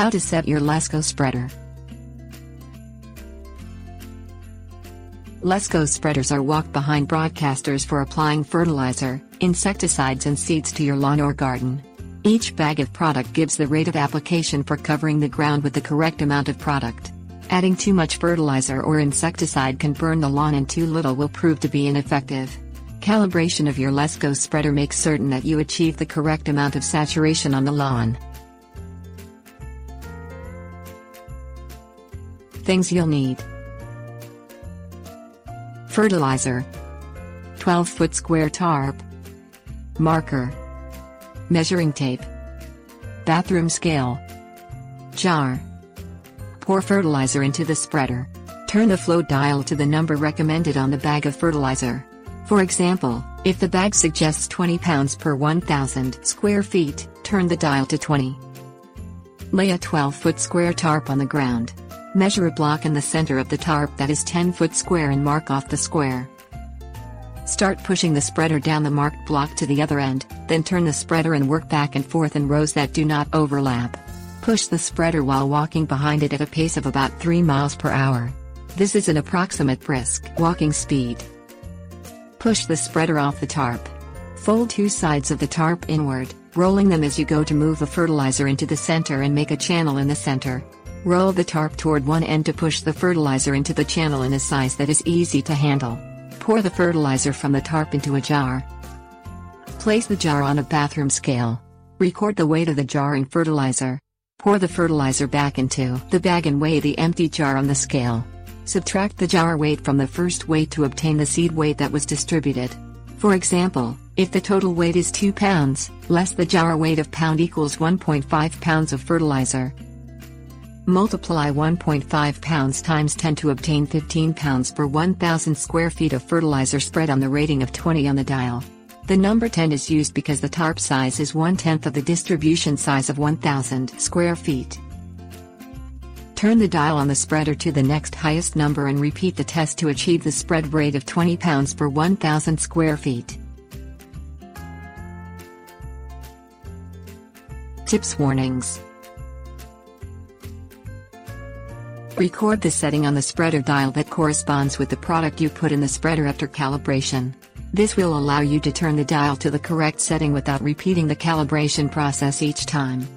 How to set your Lesco spreader. Lesco spreaders are walk-behind broadcasters for applying fertilizer, insecticides and seeds to your lawn or garden. Each bag of product gives the rate of application for covering the ground with the correct amount of product. Adding too much fertilizer or insecticide can burn the lawn, and too little will prove to be ineffective. Calibration of your Lesco spreader makes certain that you achieve the correct amount of saturation on the lawn. Things you'll need: fertilizer, 12-foot square tarp, marker, measuring tape, bathroom scale, jar. Pour fertilizer into the spreader. Turn the flow dial to the number recommended on the bag of fertilizer. For example, if the bag suggests 20 pounds per 1,000 square feet, turn the dial to 20. Lay a 12-foot square tarp on the ground. Measure a block in the center of the tarp that is 10-foot square and mark off the square. Start pushing the spreader down the marked block to the other end, then turn the spreader and work back and forth in rows that do not overlap. Push the spreader while walking behind it at a pace of about 3 miles per hour. This is an approximate brisk walking speed. Push the spreader off the tarp. Fold two sides of the tarp inward, rolling them as you go to move the fertilizer into the center and make a channel in the center. Roll the tarp toward one end to push the fertilizer into the channel in a size that is easy to handle. Pour the fertilizer from the tarp into a jar. Place the jar on a bathroom scale. Record the weight of the jar in fertilizer. Pour the fertilizer back into the bag and weigh the empty jar on the scale. Subtract the jar weight from the first weight to obtain the seed weight that was distributed. For example, if the total weight is 2 pounds, less the jar weight of pound equals 1.5 pounds of fertilizer. Multiply 1.5 pounds times 10 to obtain 15 pounds per 1,000 square feet of fertilizer spread on the rating of 20 on the dial. The number 10 is used because the tarp size is 1/10 of the distribution size of 1,000 square feet. Turn the dial on the spreader to the next highest number and repeat the test to achieve the spread rate of 20 pounds per 1,000 square feet. Tips: warnings. Record the setting on the spreader dial that corresponds with the product you put in the spreader after calibration. This will allow you to turn the dial to the correct setting without repeating the calibration process each time.